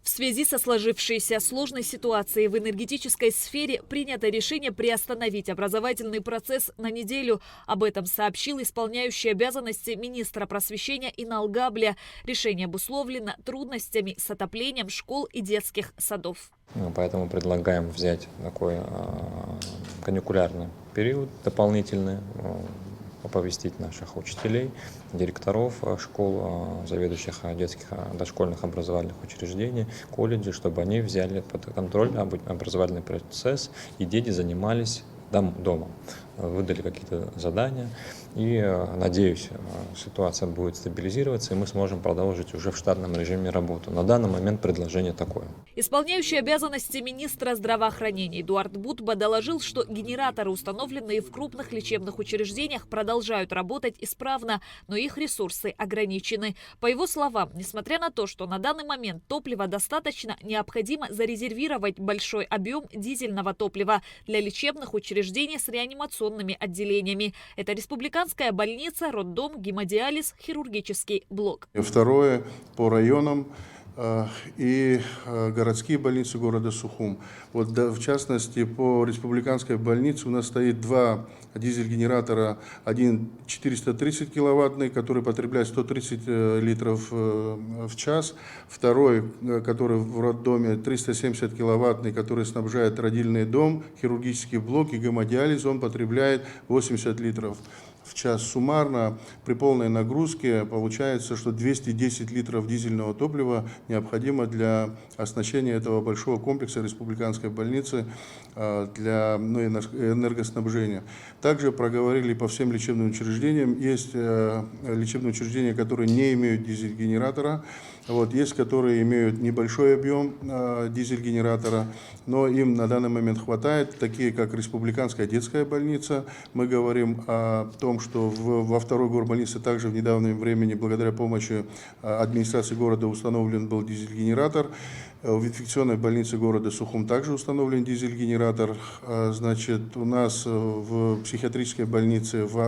В связи со сложившейся сложной ситуацией в энергетической сфере принято решение приостановить образовательный процесс на неделю. Об этом сообщил исполняющий обязанности министра просвещения Инал Габля. Решение обусловлено трудностями с отоплением школ и детских садов. Поэтому предлагаем взять такой каникулярный период дополнительный, оповестить наших учителей, директоров школ, заведующих детских дошкольных образовательных учреждений, колледжей, чтобы они взяли под контроль образовательный процесс и дети занимались дома. Выдали какие-то задания и, надеюсь, ситуация будет стабилизироваться и мы сможем продолжить уже в штатном режиме работу. На данный момент предложение такое. Исполняющий обязанности министра здравоохранения Эдуард Бутба доложил, что генераторы, установленные в крупных лечебных учреждениях, продолжают работать исправно, но их ресурсы ограничены. По его словам, несмотря на то, что на данный момент топлива достаточно, необходимо зарезервировать большой объем дизельного топлива для лечебных учреждений с реанимационными отделениями. Это республиканская больница, роддом, гемодиализ, хирургический блок. Второе по районам и городские больницы города Сухум. Вот, в частности, по республиканской больнице у нас стоит два дизель-генератора. Один 430 киловаттный, который потребляет 130 литров в час. Второй, который в роддоме, 370 киловаттный, который снабжает родильный дом, хирургический блок и гемодиализ. Он потребляет 80 литров в час. Суммарно при полной нагрузке получается, что 210 литров дизельного топлива необходимо для оснащения этого большого комплекса республиканской больницы для энергоснабжения. Также проговорили по всем лечебным учреждениям. Есть лечебные учреждения, которые не имеют дизель-генератора. Есть, которые имеют небольшой объем дизель-генератора, но им на данный момент хватает, такие как Республиканская детская больница. Мы говорим о том, что во второй горбольнице также в недавнем времени, благодаря помощи администрации города, установлен был дизель-генератор. В инфекционной больнице города Сухум также установлен дизель-генератор. Значит, у нас в психиатрической больнице, в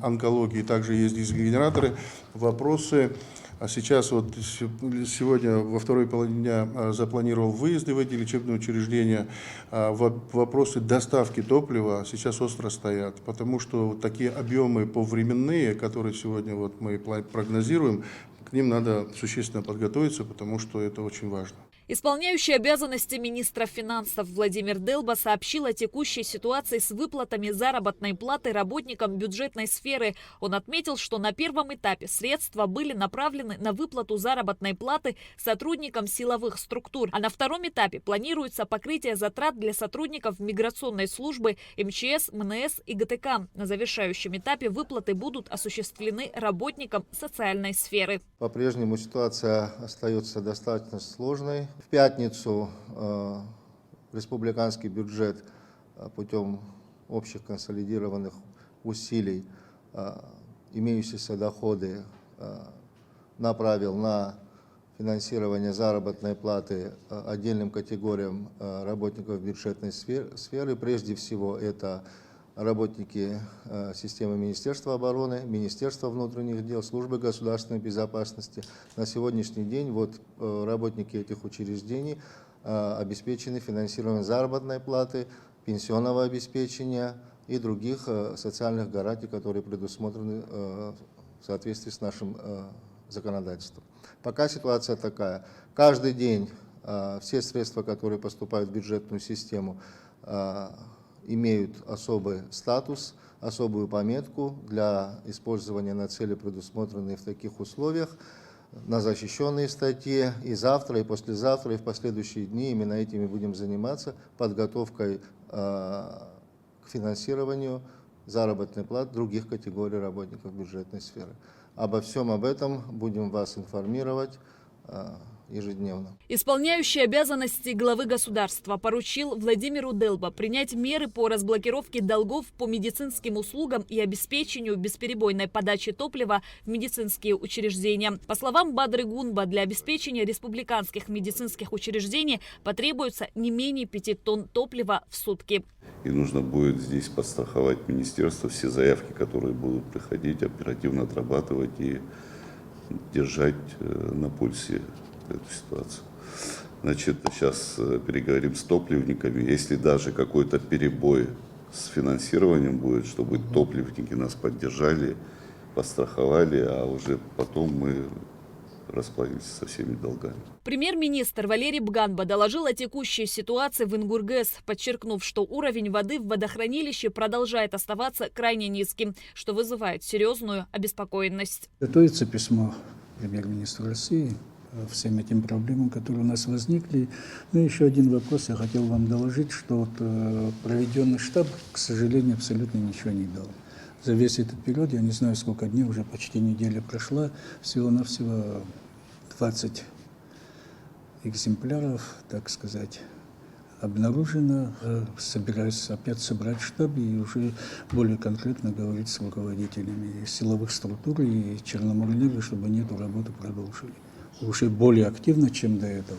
онкологии также есть дизель-генераторы. Вопросы. А сейчас сегодня во второй половине дня запланировал выезды в эти лечебные учреждения. Вопросы доставки топлива сейчас остро стоят, потому что такие объемы повременные, которые сегодня мы прогнозируем, к ним надо существенно подготовиться, потому что это очень важно. Исполняющий обязанности министра финансов Владимир Делба сообщил о текущей ситуации с выплатами заработной платы работникам бюджетной сферы. Он отметил, что на первом этапе средства были направлены на выплату заработной платы сотрудникам силовых структур, а на втором этапе планируется покрытие затрат для сотрудников миграционной службы, МЧС, МНС и ГТК. На завершающем этапе выплаты будут осуществлены работникам социальной сферы. По-прежнему ситуация остается достаточно сложной. В пятницу республиканский бюджет путем общих консолидированных усилий имеющиеся доходы направил на финансирование заработной платы отдельным категориям работников бюджетной сферы. Прежде всего это работники системы Министерства обороны, Министерства внутренних дел, Службы государственной безопасности. На сегодняшний день работники этих учреждений обеспечены финансированием заработной платы, пенсионного обеспечения и других социальных гарантий, которые предусмотрены в соответствии с нашим законодательством. Пока ситуация такая. Каждый день все средства, которые поступают в бюджетную систему, имеют особый статус, особую пометку для использования на цели, предусмотренные в таких условиях, на защищенные статьи. И завтра, и послезавтра, и в последующие дни именно этими будем заниматься, подготовкой к финансированию заработной платы других категорий работников бюджетной сферы. Обо всем об этом будем вас информировать ежедневно. Исполняющий обязанности главы государства поручил Владимиру Делба принять меры по разблокировке долгов по медицинским услугам и обеспечению бесперебойной подачи топлива в медицинские учреждения. По словам Бадры Гунба, для обеспечения республиканских медицинских учреждений потребуется не менее 5 тонн топлива в сутки. И нужно будет здесь подстраховать министерство, все заявки, которые будут приходить, оперативно отрабатывать и держать на пульсе эту ситуацию. Значит, сейчас переговорим с топливниками. Если даже какой-то перебой с финансированием будет, чтобы топливники нас поддержали, подстраховали, а уже потом мы расплатимся со всеми долгами. Премьер-министр Валерий Бганба доложил о текущей ситуации в Ингургэс, подчеркнув, что уровень воды в водохранилище продолжает оставаться крайне низким, что вызывает серьезную обеспокоенность. Готовится письмо премьер-министру России всем этим проблемам, которые у нас возникли. Ну, еще один вопрос я хотел вам доложить, что проведенный штаб, к сожалению, абсолютно ничего не дал. За весь этот период, я не знаю, сколько дней, уже почти неделя прошла, всего-навсего 20 экземпляров, так сказать, обнаружено. Собираюсь опять собрать штаб и уже более конкретно говорить с руководителями силовых структур и Черноморэнерго, чтобы они эту работу продолжили. Уже более активно, чем до этого.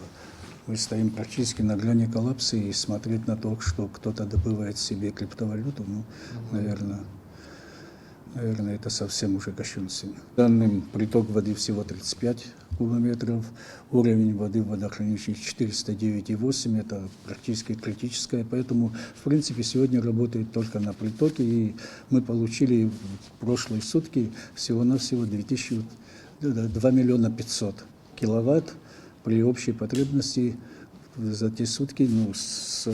Мы стоим практически на грани коллапса, и смотреть на то, что кто-то добывает себе криптовалюту, ну, наверное, это совсем уже кощунственно. Данным приток воды всего 35 кубометров, уровень воды в водохранилище 409,8, это практически критическое, поэтому, в принципе, сегодня работает только на притоке, и мы получили в прошлые сутки всего-навсего 2 миллиона 500 киловатт при общей потребности за те сутки, ну, с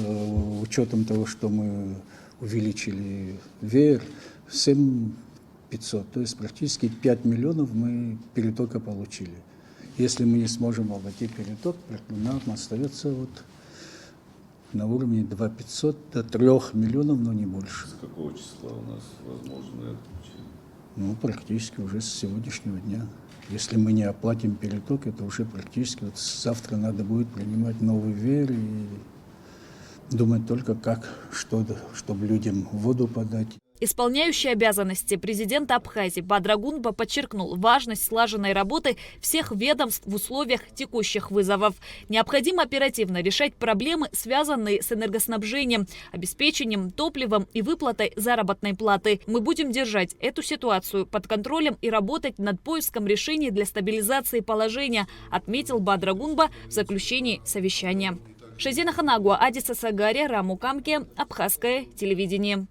учетом того, что мы увеличили веер, 7,500, то есть практически 5 миллионов мы перетока получили. Если мы не сможем обойти переток, нам остается вот на уровне 2,500 до 3 миллионов, но не больше. С какого числа у нас возможно отключение? Ну, практически уже с сегодняшнего дня. Если мы не оплатим переток, это уже практически вот завтра надо будет принимать новый веер и думать только как, чтобы людям воду подать. Исполняющий обязанности президента Абхазии Бадрагунба подчеркнул важность слаженной работы всех ведомств в условиях текущих вызовов. Необходимо оперативно решать проблемы, связанные с энергоснабжением, обеспечением топливом и выплатой заработной платы. Мы будем держать эту ситуацию под контролем и работать над поиском решений для стабилизации положения, отметил Бадрагунба в заключении совещания. Шазина Ханагуа, Адиса Сагария, Раму Камке, Абхазское телевидение.